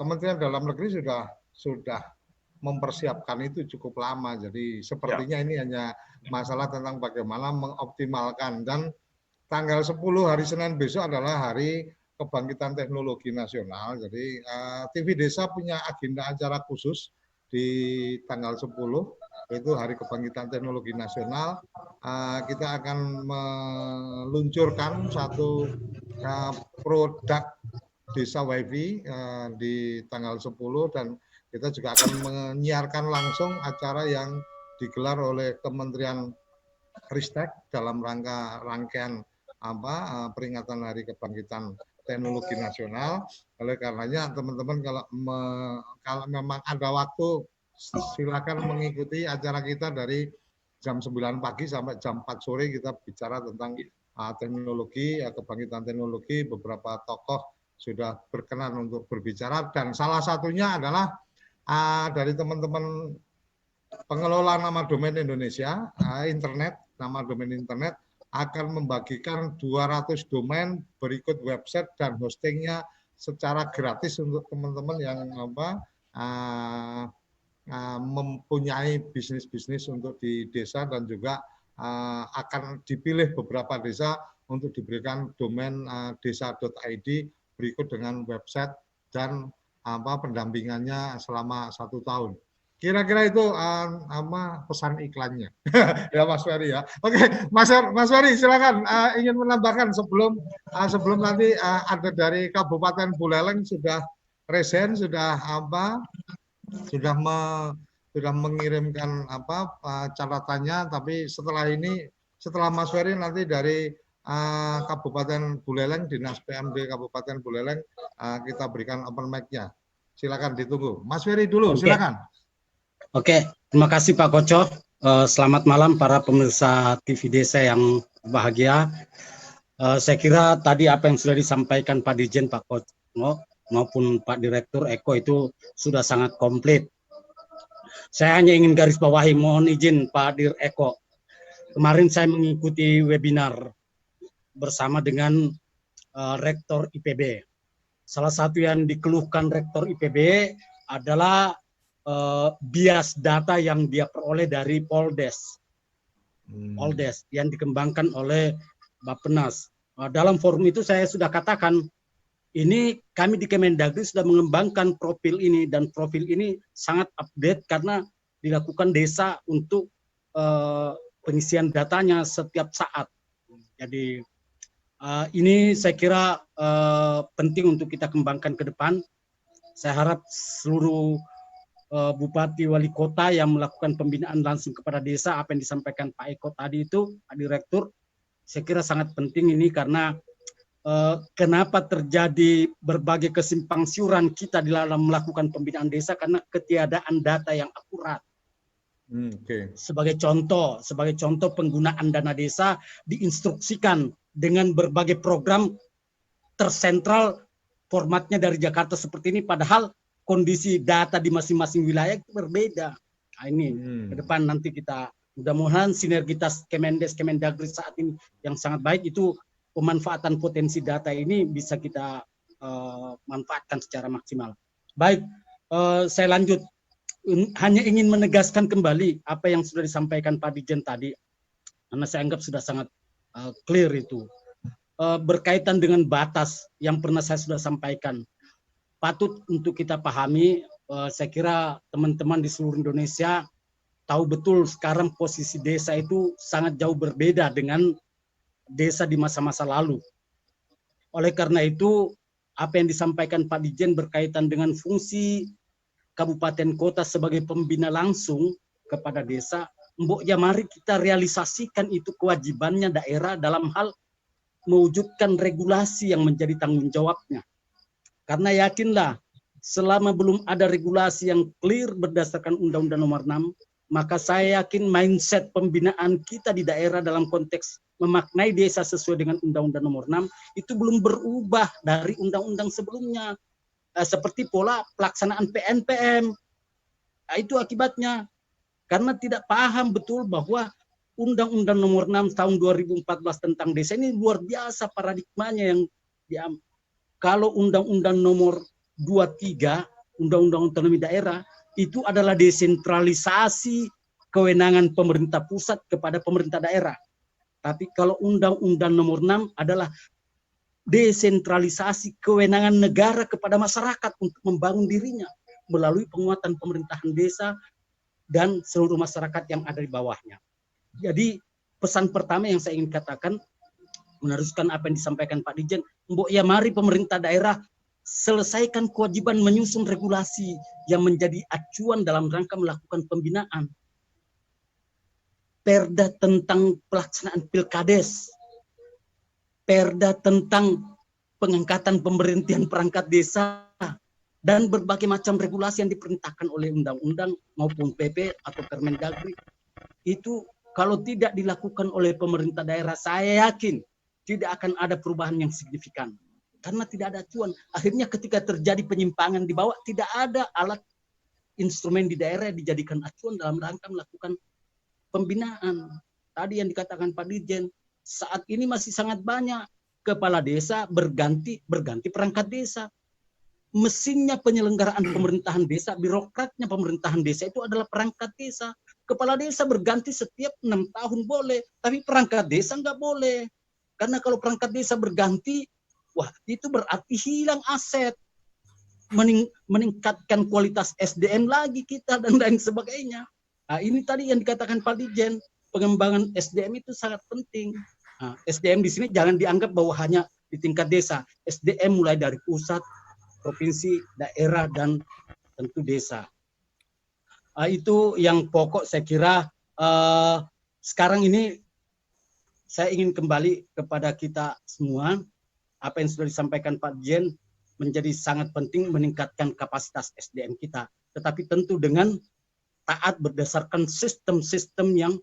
Kementerian Dalam Negeri sudah mempersiapkan itu cukup lama. Jadi sepertinya ini hanya masalah tentang bagaimana mengoptimalkan, dan tanggal 10 hari Senin besok adalah hari Kebangkitan Teknologi Nasional. Jadi TV Desa punya agenda acara khusus di tanggal 10, yaitu Hari Kebangkitan Teknologi Nasional. Kita akan meluncurkan satu produk Desa WiFi di tanggal 10, dan kita juga akan menyiarkan langsung acara yang digelar oleh Kementerian Ristek dalam rangkaian peringatan Hari Kebangkitan Teknologi Nasional. Oleh karenanya teman-teman kalau memang ada waktu, silakan mengikuti acara kita dari jam 9 pagi sampai jam 4 sore. Kita bicara tentang teknologi, kebangkitan teknologi. Beberapa tokoh sudah berkenan untuk berbicara, dan salah satunya adalah dari teman-teman pengelola nama domain Indonesia, nama domain internet, akan membagikan 200 domain berikut website dan hostingnya secara gratis untuk teman-teman yang mempunyai bisnis-bisnis untuk di desa, dan juga akan dipilih beberapa desa untuk diberikan domain desa.id berikut dengan website dan pendampingannya selama 1 tahun. Kira-kira itu pesan iklannya. Ya Mas Ferry ya. Oke, Mas Ferry silakan ingin menambahkan sebelum nanti ada dari Kabupaten Buleleng sudah resen, sudah mengirimkan catatannya, tapi setelah Mas Ferry nanti dari Kabupaten Buleleng, Dinas PMD Kabupaten Buleleng, kita berikan open mic-nya. Silakan ditunggu. Mas Ferry dulu, silakan. Oke, terima kasih Pak Koco. Selamat malam para pemirsa TV Desa yang bahagia. Saya kira tadi apa yang sudah disampaikan Pak Dirjen, Pak Koco maupun Pak Direktur Eko itu sudah sangat komplit. Saya hanya ingin garis bawahi, mohon izin Pak Dir Eko. Kemarin saya mengikuti webinar bersama dengan Rektor IPB. Salah satu yang dikeluhkan Rektor IPB adalah bias data yang dia peroleh dari Poldes yang dikembangkan oleh Bappenas. Dalam forum itu saya sudah katakan, ini kami di Kemendagri sudah mengembangkan profil ini, dan profil ini sangat update karena dilakukan desa untuk pengisian datanya setiap saat. Jadi ini saya kira penting untuk kita kembangkan ke depan. Saya harap seluruh bupati, wali kota yang melakukan pembinaan langsung kepada desa, apa yang disampaikan Pak Eko tadi itu, Pak Direktur, saya kira sangat penting ini karena kenapa terjadi berbagai kesimpang siuran kita di dalam melakukan pembinaan desa karena ketiadaan data yang akurat. Sebagai contoh penggunaan dana desa diinstruksikan dengan berbagai program tersentral formatnya dari Jakarta seperti ini, padahal kondisi data di masing-masing wilayah itu berbeda. Nah, ini ke depan nanti kita mudah-mudahan sinergitas Kemendes, Kemendagri saat ini yang sangat baik itu pemanfaatan potensi data ini bisa kita manfaatkan secara maksimal. Baik, saya lanjut. Hanya ingin menegaskan kembali apa yang sudah disampaikan Pak Dirjen tadi, karena saya anggap sudah sangat clear itu. Berkaitan dengan batas yang pernah saya sudah sampaikan, patut untuk kita pahami, saya kira teman-teman di seluruh Indonesia tahu betul sekarang posisi desa itu sangat jauh berbeda dengan desa di masa-masa lalu. Oleh karena itu, apa yang disampaikan Pak Dirjen berkaitan dengan fungsi kabupaten kota sebagai pembina langsung kepada desa, mboknya mari kita realisasikan itu kewajibannya daerah dalam hal mewujudkan regulasi yang menjadi tanggung jawabnya. Karena yakinlah, selama belum ada regulasi yang clear berdasarkan Undang-Undang Nomor 6, maka saya yakin mindset pembinaan kita di daerah dalam konteks memaknai desa sesuai dengan Undang-Undang Nomor 6 itu belum berubah dari undang-undang sebelumnya. Seperti pola pelaksanaan PNPM. Nah, itu akibatnya. Karena tidak paham betul bahwa Undang-Undang Nomor 6 tahun 2014 tentang desa ini luar biasa paradigmanya yang kalau Undang-Undang Nomor 23, Undang-Undang Otonomi Daerah, itu adalah desentralisasi kewenangan pemerintah pusat kepada pemerintah daerah. Tapi kalau Undang-Undang Nomor 6 adalah desentralisasi kewenangan negara kepada masyarakat untuk membangun dirinya melalui penguatan pemerintahan desa dan seluruh masyarakat yang ada di bawahnya. Jadi pesan pertama yang saya ingin katakan, meneruskan apa yang disampaikan Pak Dirjen, mbok ya mari pemerintah daerah selesaikan kewajiban menyusun regulasi yang menjadi acuan dalam rangka melakukan pembinaan. Perda tentang pelaksanaan pilkades, perda tentang pengangkatan pemberhentian perangkat desa, dan berbagai macam regulasi yang diperintahkan oleh undang-undang maupun PP atau Permendagri. Itu kalau tidak dilakukan oleh pemerintah daerah, saya yakin tidak akan ada perubahan yang signifikan. Karena tidak ada acuan. Akhirnya ketika terjadi penyimpangan di bawah, tidak ada alat instrumen di daerah yang dijadikan acuan dalam rangka melakukan pembinaan. Tadi yang dikatakan Pak Dirjen, saat ini masih sangat banyak kepala desa berganti perangkat desa. Mesinnya penyelenggaraan pemerintahan desa, birokratnya pemerintahan desa itu adalah perangkat desa. Kepala desa berganti setiap 6 tahun boleh, tapi perangkat desa nggak boleh. Karena kalau perangkat desa berganti, wah itu berarti hilang aset. Meningkatkan kualitas SDM lagi kita dan lain sebagainya. Nah, ini tadi yang dikatakan Pak Dirjen, pengembangan SDM itu sangat penting. Nah, SDM di sini jangan dianggap bahwa hanya di tingkat desa. SDM mulai dari pusat, provinsi, daerah, dan tentu desa. Itu yang pokok saya kira sekarang ini saya ingin kembali kepada kita semua. Apa yang sudah disampaikan Pak Dirjen menjadi sangat penting meningkatkan kapasitas SDM kita. Tetapi tentu dengan taat berdasarkan sistem-sistem yang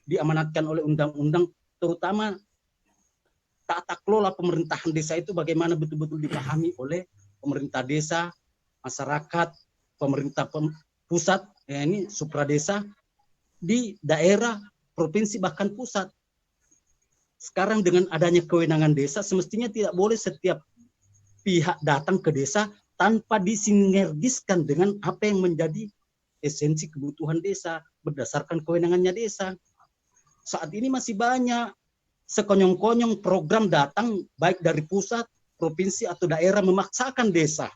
diamanatkan oleh undang-undang, terutama tata kelola pemerintahan desa itu bagaimana betul-betul dipahami oleh pemerintah desa, masyarakat, pemerintah pusat, ya ini supradesa, di daerah, provinsi, bahkan pusat. Sekarang dengan adanya kewenangan desa, semestinya tidak boleh setiap pihak datang ke desa tanpa disinergiskan dengan apa yang menjadi esensi kebutuhan desa berdasarkan kewenangannya desa. Saat ini masih banyak sekonyong-konyong program datang baik dari pusat, provinsi atau daerah memaksakan desa.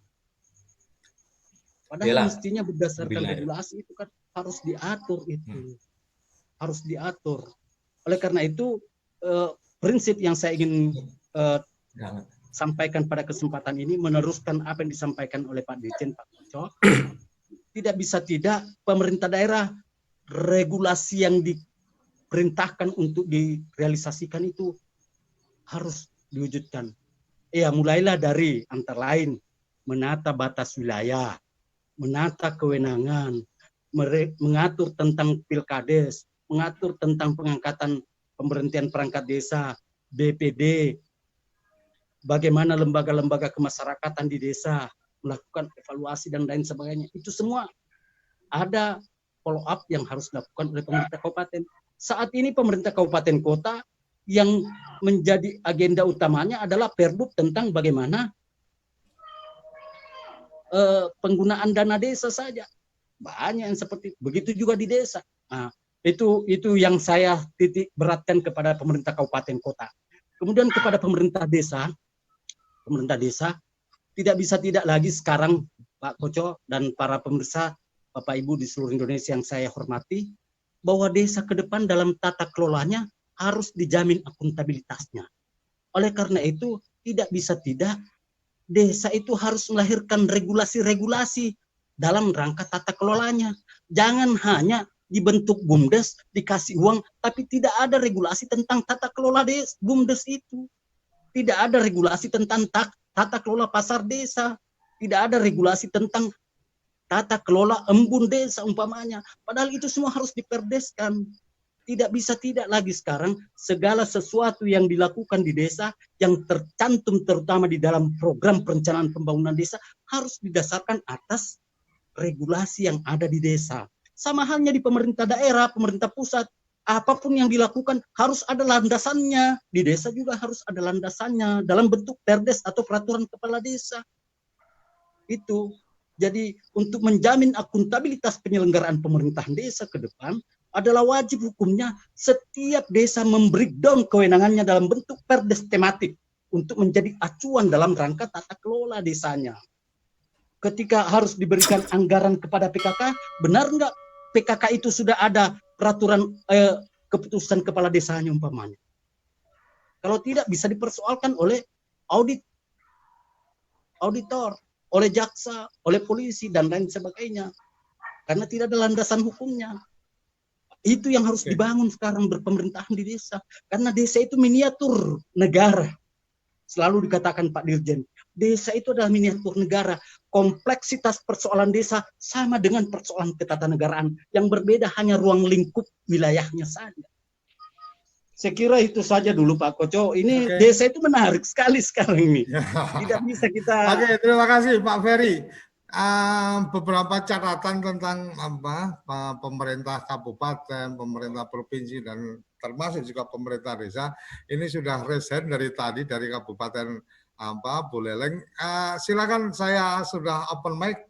Padahal mestinya berdasarkan regulasi itu kan harus diatur itu. Harus diatur. Oleh karena itu prinsip yang saya ingin sampaikan pada kesempatan ini meneruskan apa yang disampaikan oleh Pak Dirjen, Pak Koco. Tidak bisa tidak pemerintah daerah regulasi yang diperintahkan untuk direalisasikan itu harus diwujudkan. Ya, mulailah dari antara lain menata batas wilayah, menata kewenangan, mengatur tentang pilkades, mengatur tentang pengangkatan pemberhentian perangkat desa, BPD, bagaimana lembaga-lembaga kemasyarakatan di desa melakukan evaluasi dan lain sebagainya. Itu semua ada follow up yang harus dilakukan oleh pemerintah kabupaten. Saat ini pemerintah kabupaten kota yang menjadi agenda utamanya adalah Perbup tentang bagaimana penggunaan dana desa saja. Banyak yang seperti begitu juga di desa. Nah, itu yang saya titik beratkan kepada pemerintah kabupaten kota. Kemudian kepada pemerintah desa tidak bisa tidak lagi sekarang Pak Koco dan para pemirsa Bapak Ibu di seluruh Indonesia yang saya hormati, bahwa desa ke depan dalam tata kelolanya harus dijamin akuntabilitasnya. Oleh karena itu tidak bisa tidak desa itu harus melahirkan regulasi-regulasi dalam rangka tata kelolanya. Jangan hanya dibentuk BUMDes, dikasih uang, tapi tidak ada regulasi tentang tata kelola BUMDes itu. Tidak ada regulasi tentang tata kelola pasar desa. Tidak ada regulasi tentang tata kelola embun desa umpamanya. Padahal itu semua harus diperdeskan. Tidak bisa tidak lagi sekarang segala sesuatu yang dilakukan di desa yang tercantum terutama di dalam program perencanaan pembangunan desa harus didasarkan atas regulasi yang ada di desa. Sama halnya di pemerintah daerah, pemerintah pusat, apapun yang dilakukan harus ada landasannya. Di desa juga harus ada landasannya dalam bentuk perdes atau peraturan kepala desa. Itu. Jadi untuk menjamin akuntabilitas penyelenggaraan pemerintahan desa ke depan adalah wajib hukumnya setiap desa membreakdown kewenangannya dalam bentuk perdes tematik untuk menjadi acuan dalam rangka tata kelola desanya. Ketika harus diberikan anggaran kepada PKK, benar nggak PKK itu sudah ada peraturan keputusan kepala desanya umpamanya? Kalau tidak bisa dipersoalkan oleh auditor, oleh jaksa, oleh polisi dan lain sebagainya. Karena tidak ada landasan hukumnya. Itu yang harus dibangun sekarang berpemerintahan di desa. Karena desa itu miniatur negara. Selalu dikatakan Pak Dirjen, desa itu adalah miniatur negara. Kompleksitas persoalan desa sama dengan persoalan ketatanegaraan. Yang berbeda hanya ruang lingkup wilayahnya saja. Saya kira itu saja dulu Pak Koco. Ini desa itu menarik sekali sekarang ini. Tidak bisa kita... Oke, terima kasih Pak Ferry. Beberapa catatan tentang pemerintah kabupaten, pemerintah provinsi, dan termasuk juga pemerintah desa. Ini sudah resign dari tadi dari Kabupaten Buleleng. Silakan, saya sudah open mic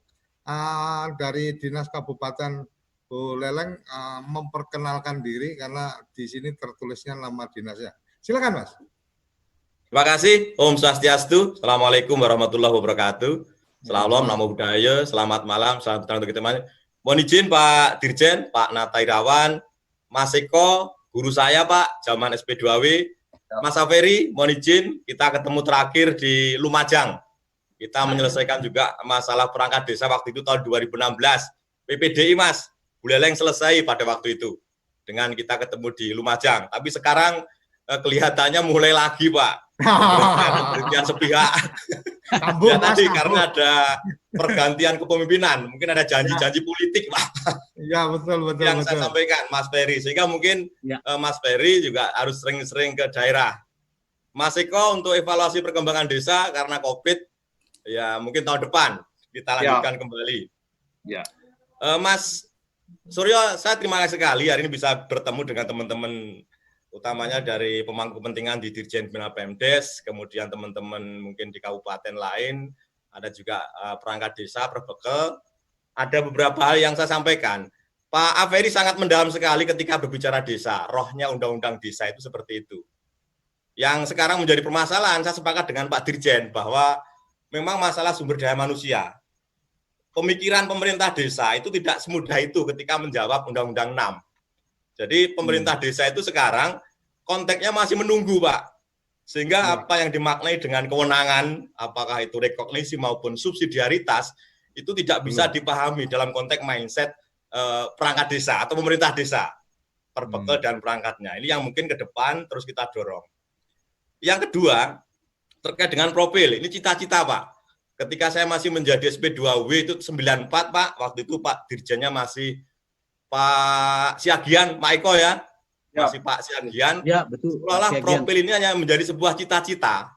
dari Dinas Kabupaten Buleleng memperkenalkan diri karena di sini tertulisnya nama dinasnya. Silakan Mas. Terima kasih. Om Swastiastu. Assalamualaikum warahmatullahi wabarakatuh. Salam, namo buddhaya, selamat malam, salam sejahtera untuk kita semua. Mohon izin Pak Dirjen, Pak Nata Irawan, Mas Eko, guru saya Pak, zaman SP2W, Mas Aferi, mohon izin kita ketemu terakhir di Lumajang. Kita menyelesaikan juga masalah perangkat desa waktu itu tahun 2016. PPDI Mas, Buleleng selesai pada waktu itu. dengan kita ketemu di Lumajang. Tapi sekarang kelihatannya mulai lagi, Pak. Berhentian sepihak. Ya tadi karena ada pergantian kepemimpinan, mungkin ada janji-janji politik, Pak. Ya betul. Yang saya sampaikan, Mas Ferry. Sehingga mungkin Mas Ferry juga harus sering-sering ke daerah. Mas Eko untuk evaluasi perkembangan desa karena COVID, ya mungkin tahun depan kita lanjutkan kembali. Ya. Mas Suryo, saya terima kasih sekali hari ini bisa bertemu dengan teman-teman utamanya dari pemangku kepentingan di Dirjen Bina Pemdes, kemudian teman-teman mungkin di kabupaten lain, ada juga perangkat desa, perbekel. Ada beberapa hal yang saya sampaikan. Pak Aferi sangat mendalam sekali ketika berbicara desa, rohnya undang-undang desa itu seperti itu. Yang sekarang menjadi permasalahan, saya sepakat dengan Pak Dirjen bahwa memang masalah sumber daya manusia. Pemikiran pemerintah desa itu tidak semudah itu ketika menjawab Undang-Undang 6. Jadi pemerintah desa itu sekarang konteksnya masih menunggu, Pak. Sehingga apa yang dimaknai dengan kewenangan, apakah itu rekognisi maupun subsidiaritas, itu tidak bisa dipahami dalam konteks mindset perangkat desa atau pemerintah desa, perbekel dan perangkatnya. Ini yang mungkin ke depan terus kita dorong. Yang kedua, terkait dengan profil, ini cita-cita, Pak. Ketika saya masih menjadi SP2W itu 94, Pak, waktu itu Pak Dirjennya masih Pak Siagian, Pak Eko ya, masih Pak Siagian. Ya, betul. Seolah profil ini hanya menjadi sebuah cita-cita.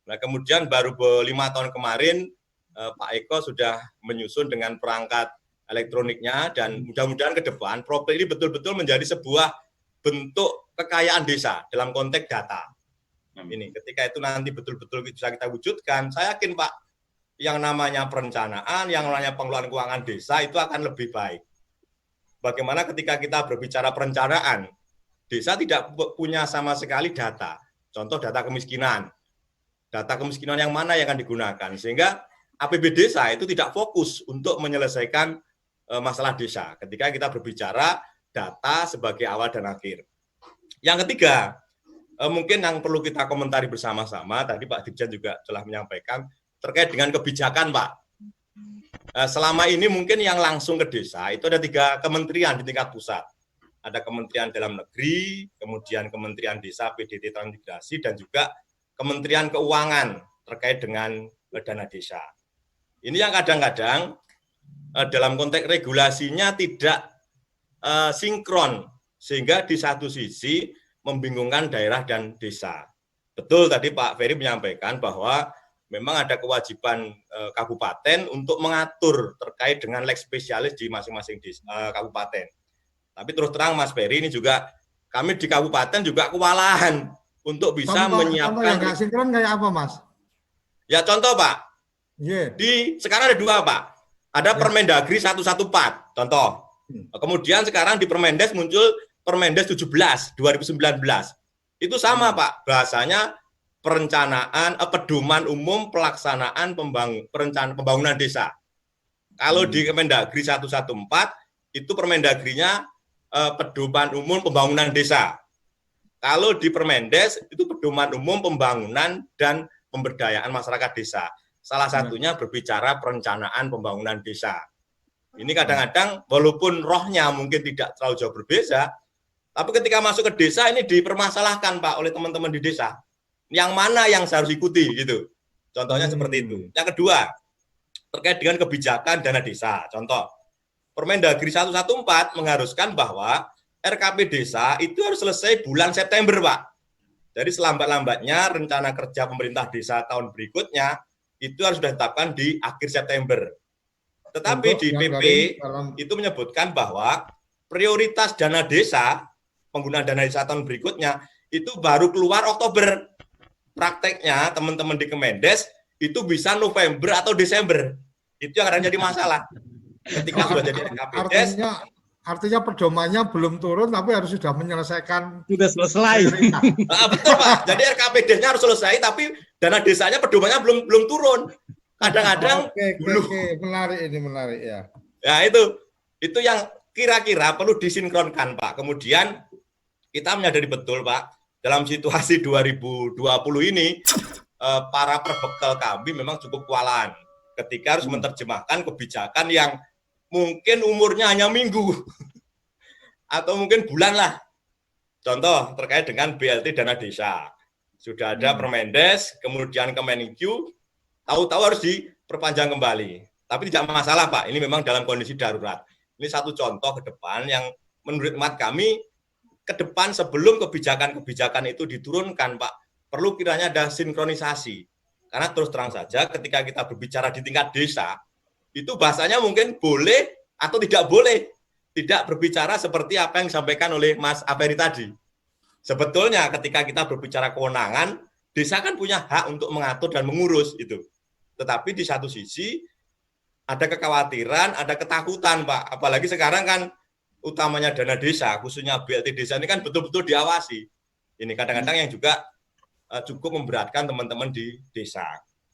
Nah, kemudian baru 5 tahun kemarin Pak Eko sudah menyusun dengan perangkat elektroniknya dan mudah-mudahan ke depan profil ini betul-betul menjadi sebuah bentuk kekayaan desa dalam konteks data. Ini ketika itu nanti betul-betul bisa kita wujudkan, saya yakin Pak, yang namanya perencanaan, yang namanya pengelolaan keuangan desa itu akan lebih baik. Bagaimana ketika kita berbicara perencanaan, desa tidak punya sama sekali data. Contoh data kemiskinan. Data kemiskinan yang mana yang akan digunakan. Sehingga APB desa itu tidak fokus untuk menyelesaikan masalah desa. Ketika kita berbicara data sebagai awal dan akhir. Yang ketiga, mungkin yang perlu kita komentari bersama-sama, tadi Pak Dirjen juga telah menyampaikan, terkait dengan kebijakan, Pak. Selama ini mungkin yang langsung ke desa itu ada 3 kementerian di tingkat pusat. Ada Kementerian Dalam Negeri, kemudian Kementerian Desa, PDT Transmigrasi, dan juga Kementerian Keuangan terkait dengan dana desa. Ini yang kadang-kadang dalam konteks regulasinya tidak sinkron, sehingga di satu sisi membingungkan daerah dan desa. Betul tadi Pak Ferry menyampaikan bahwa memang ada kewajiban kabupaten untuk mengatur terkait dengan leg spesialis di masing-masing kabupaten. Tapi terus terang Mas Ferry ini juga kami di kabupaten juga kewalahan untuk bisa menyiapkan. Contoh yang nggak sinkron kayak apa, Mas? Ya contoh Pak, sekarang ada 2 Pak. Ada Permendagri 114, contoh. Kemudian sekarang di Permendes muncul Permendes 17 2019. Itu sama Pak, bahasanya perencanaan pedoman umum pelaksanaan pembangunan desa. Kalau di Kemendagri 114 itu Permendagrinya pedoman umum pembangunan desa. Kalau di Permendes itu pedoman umum pembangunan dan pemberdayaan masyarakat desa. Salah satunya berbicara perencanaan pembangunan desa. Ini kadang-kadang walaupun rohnya mungkin tidak terlalu jauh berbeda, tapi ketika masuk ke desa ini dipermasalahkan Pak oleh teman-teman di desa. Yang mana yang saya harus ikuti gitu. Contohnya seperti itu. Yang kedua, terkait dengan kebijakan dana desa. Contoh, Permendagri 114 mengharuskan bahwa RKP desa itu harus selesai bulan September, Pak. Jadi selambat-lambatnya rencana kerja pemerintah desa tahun berikutnya itu harus sudah ditetapkan di akhir September. Tetapi di PP itu menyebutkan bahwa prioritas dana desa, penggunaan dana desa tahun berikutnya itu baru keluar Oktober. Prakteknya teman-teman di Kemendes itu bisa November atau Desember. Itu yang akan jadi masalah. Ketika sudah jadi RKPDes. Artinya pedomannya belum turun tapi harus sudah menyelesaikan. Sudah selesai. Betul Pak. Jadi RKPDes-nya harus selesai tapi dana desanya pedomannya belum turun. Kadang-kadang menarik ya. Ya itu yang kira-kira perlu disinkronkan Pak. Kemudian kita menyadari betul Pak, dalam situasi 2020 ini para perbekal kami memang cukup kewalahan ketika harus menerjemahkan kebijakan yang mungkin umurnya hanya minggu. atau mungkin bulan lah. Contoh terkait dengan BLT dana desa. Sudah ada Permendes, kemudian Kemenkyu, tahu-tahu harus diperpanjang kembali. Tapi tidak masalah Pak, ini memang dalam kondisi darurat. Ini satu contoh ke depan yang menurut hemat kami, ke depan sebelum kebijakan-kebijakan itu diturunkan Pak, perlu kiranya ada sinkronisasi. Karena terus terang saja ketika kita berbicara di tingkat desa, itu bahasanya mungkin boleh atau tidak boleh. Tidak berbicara seperti apa yang disampaikan oleh Mas Aferi tadi. Sebetulnya ketika kita berbicara kewenangan, desa kan punya hak untuk mengatur dan mengurus itu. Tetapi di satu sisi ada kekhawatiran, ada ketakutan Pak. Apalagi sekarang kan utamanya dana desa, khususnya BLT desa ini kan betul-betul diawasi. Ini kadang-kadang yang juga cukup memberatkan teman-teman di desa.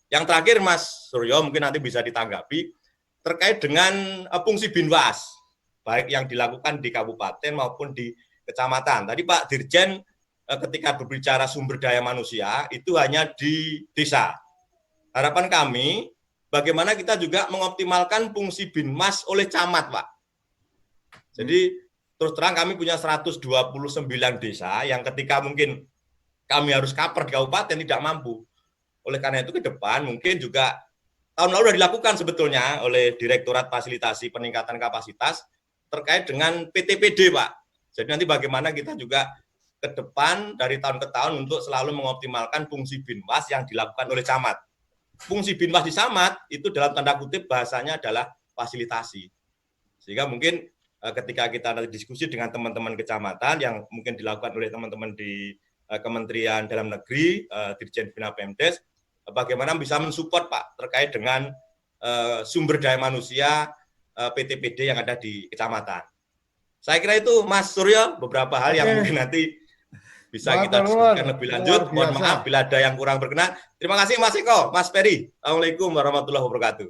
Yang terakhir Mas Suryo mungkin nanti bisa ditanggapi terkait dengan fungsi Binwas, baik yang dilakukan di kabupaten maupun di kecamatan. Tadi Pak Dirjen ketika berbicara sumber daya manusia itu hanya di desa. Harapan kami bagaimana kita juga mengoptimalkan fungsi Binmas oleh camat, Pak. Jadi terus terang kami punya 129 desa yang ketika mungkin kami harus cover di kabupaten tidak mampu. Oleh karena itu ke depan mungkin juga tahun lalu sudah dilakukan sebetulnya oleh Direktorat Fasilitasi Peningkatan Kapasitas terkait dengan PTPD, Pak. Jadi nanti bagaimana kita juga ke depan dari tahun ke tahun untuk selalu mengoptimalkan fungsi Binwas yang dilakukan oleh camat. Fungsi Binwas di camat itu dalam tanda kutip bahasanya adalah fasilitasi. Sehingga mungkin ketika kita nanti diskusi dengan teman-teman kecamatan yang mungkin dilakukan oleh teman-teman di Kementerian Dalam Negeri, Dirjen Bina Pemdes, bagaimana bisa mensupport Pak terkait dengan sumber daya manusia PTPD yang ada di kecamatan. Saya kira itu Mas Suryo beberapa hal yang mungkin nanti bisa kita diskusikan lebih lanjut. Mohon maaf bila ada yang kurang berkenan. Terima kasih Mas Eko, Mas Peri. Assalamualaikum warahmatullahi wabarakatuh.